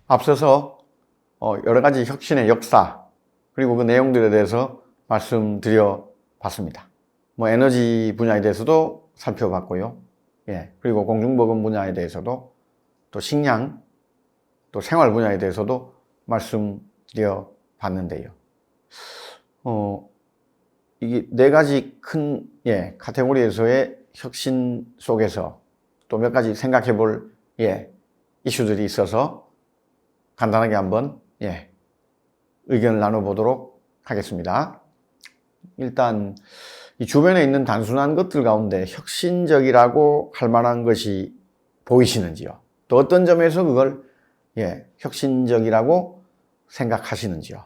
앞서서 여러 가지 혁신의 역사 그리고 그 내용들에 대해서 말씀드려 봤습니다. 에너지 분야에 대해서도 살펴봤고요. 그리고 공중보건 분야에 대해서도 또 식량, 또 생활 분야에 대해서도 말씀드려 봤는데요. 이게 네 가지 큰 카테고리에서의 혁신 속에서 또 몇 가지 생각해 볼 이슈들이 있어서 간단하게 한번 의견을 나눠보도록 하겠습니다. 일단 이 주변에 있는 단순한 것들 가운데 혁신적이라고 할 만한 것이 보이시는지요? 또 어떤 점에서 그걸 혁신적이라고 생각하시는지요?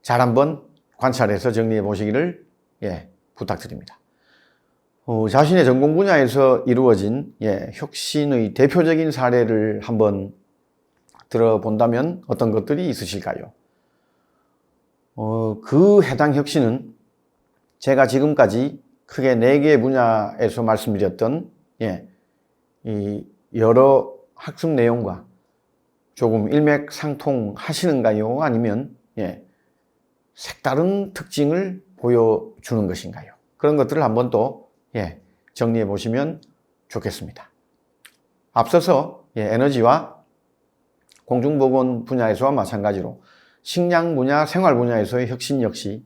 잘 한번 관찰해서 정리해 보시기를 부탁드립니다. 자신의 전공 분야에서 이루어진 혁신의 대표적인 사례를 한번 들어본다면 어떤 것들이 있으실까요? 그 해당 혁신은 제가 지금까지 크게 4개의 분야에서 말씀드렸던 이 여러 학습 내용과 조금 일맥상통하시는가요? 아니면 색다른 특징을 보여주는 것인가요? 그런 것들을 한번 또 정리해 보시면 좋겠습니다. 앞서서 에너지와 공중보건 분야에서와 마찬가지로 식량 분야, 생활 분야에서의 혁신 역시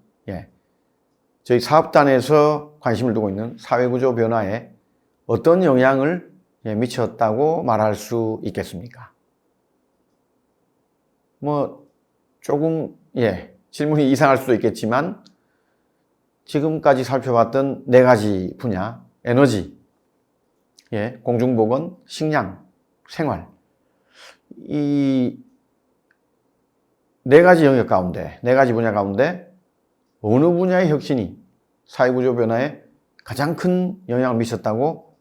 저희 사업단에서 관심을 두고 있는 사회구조 변화에 어떤 영향을 미쳤다고 말할 수 있겠습니까? 조금 질문이 이상할 수도 있겠지만 지금까지 살펴봤던 4가지 분야, 에너지, 공중보건, 식량, 생활, 이 4가지 영역 가운데, 4가지 분야 가운데 어느 분야의 혁신이 사회구조 변화에 가장 큰 영향을 미쳤다고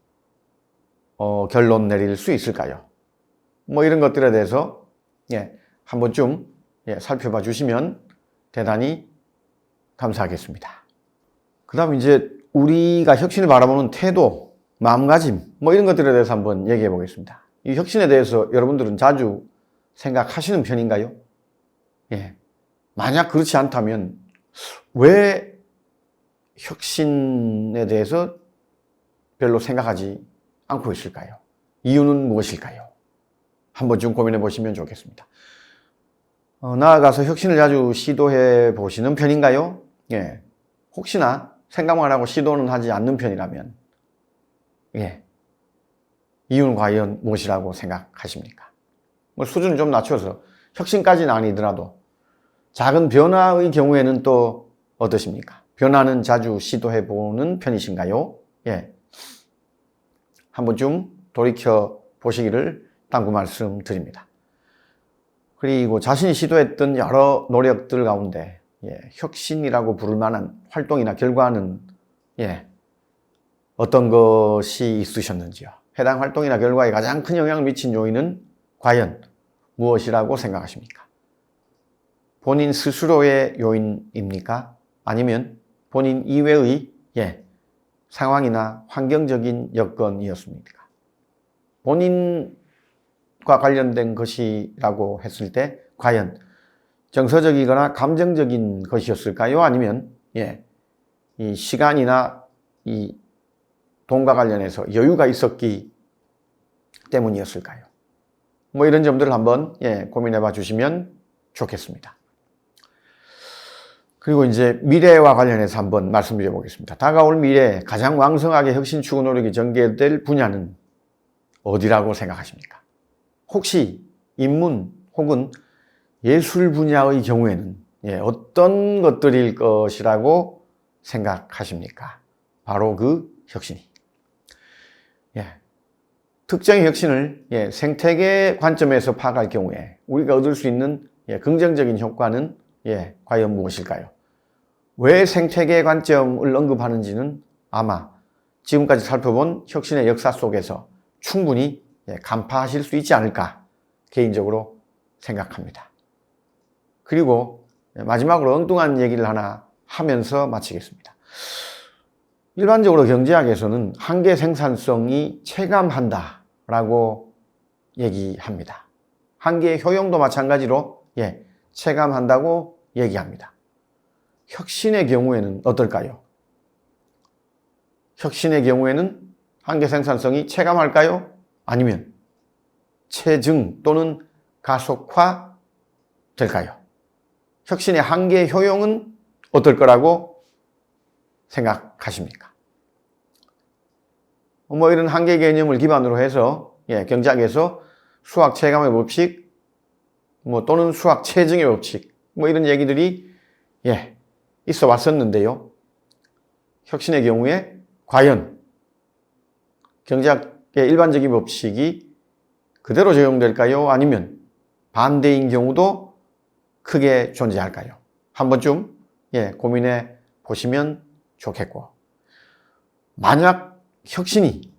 결론 내릴 수 있을까요? 이런 것들에 대해서 한 번쯤 살펴봐 주시면 대단히 감사하겠습니다. 그 다음 이제 우리가 혁신을 바라보는 태도, 마음가짐 이런 것들에 대해서 한번 얘기해 보겠습니다. 이 혁신에 대해서 여러분들은 자주 생각하시는 편인가요? 만약 그렇지 않다면 왜 혁신에 대해서 별로 생각하지 않고 있을까요? 이유는 무엇일까요? 한번 좀 고민해 보시면 좋겠습니다. 나아가서 혁신을 자주 시도해 보시는 편인가요? 혹시나 생각만 하고 시도는 하지 않는 편이라면 이유는 과연 무엇이라고 생각하십니까? 수준을 좀 낮춰서 혁신까지는 아니더라도 작은 변화의 경우에는 또 어떠십니까? 변화는 자주 시도해보는 편이신가요? 한 번쯤 돌이켜 보시기를 당부 말씀드립니다. 그리고 자신이 시도했던 여러 노력들 가운데 혁신이라고 부를 만한 활동이나 결과는 어떤 것이 있으셨는지요? 해당 활동이나 결과에 가장 큰 영향을 미친 요인은 과연 무엇이라고 생각하십니까? 본인 스스로의 요인입니까? 아니면 본인 이외의 상황이나 환경적인 여건이었습니까? 본인과 관련된 것이라고 했을 때 과연 정서적이거나 감정적인 것이었을까요? 아니면 이 시간이나 이 돈과 관련해서 여유가 있었기 때문이었을까요? 이런 점들을 한번 고민해 봐 주시면 좋겠습니다. 그리고 이제 미래와 관련해서 한번 말씀드려 보겠습니다. 다가올 미래에 가장 왕성하게 혁신 추구 노력이 전개될 분야는 어디라고 생각하십니까? 혹시 인문 혹은 예술 분야의 경우에는 어떤 것들일 것이라고 생각하십니까? 바로 그 혁신이. 특정의 혁신을 생태계 관점에서 파악할 경우에 우리가 얻을 수 있는 긍정적인 효과는 과연 무엇일까요? 왜 생태계 관점을 언급하는지는 아마 지금까지 살펴본 혁신의 역사 속에서 충분히 간파하실 수 있지 않을까 개인적으로 생각합니다. 그리고 마지막으로 엉뚱한 얘기를 하나 하면서 마치겠습니다. 일반적으로 경제학에서는 한계 생산성이 체감한다라고 얘기합니다. 한계의 효용도 마찬가지로 체감한다고 얘기합니다. 혁신의 경우에는 어떨까요? 혁신의 경우에는 한계 생산성이 체감할까요? 아니면 체증 또는 가속화 될까요? 혁신의 한계의 효용은 어떨 거라고 생각하십니까? 이런 한계 개념을 기반으로 해서 경제학에서 수학 체감의 법칙 또는 수학 체증의 법칙 이런 얘기들이 있어 왔었는데요. 혁신의 경우에 과연 경제학의 일반적인 법칙이 그대로 적용될까요? 아니면 반대인 경우도 크게 존재할까요? 한 번쯤 고민해 보시면 좋겠고, 만약 혁신이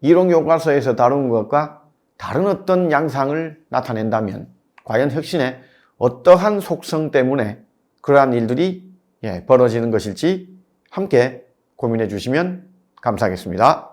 이론 교과서에서 다룬 것과 다른 어떤 양상을 나타낸다면 과연 혁신의 어떠한 속성 때문에 그러한 일들이 벌어지는 것일지 함께 고민해 주시면 감사하겠습니다.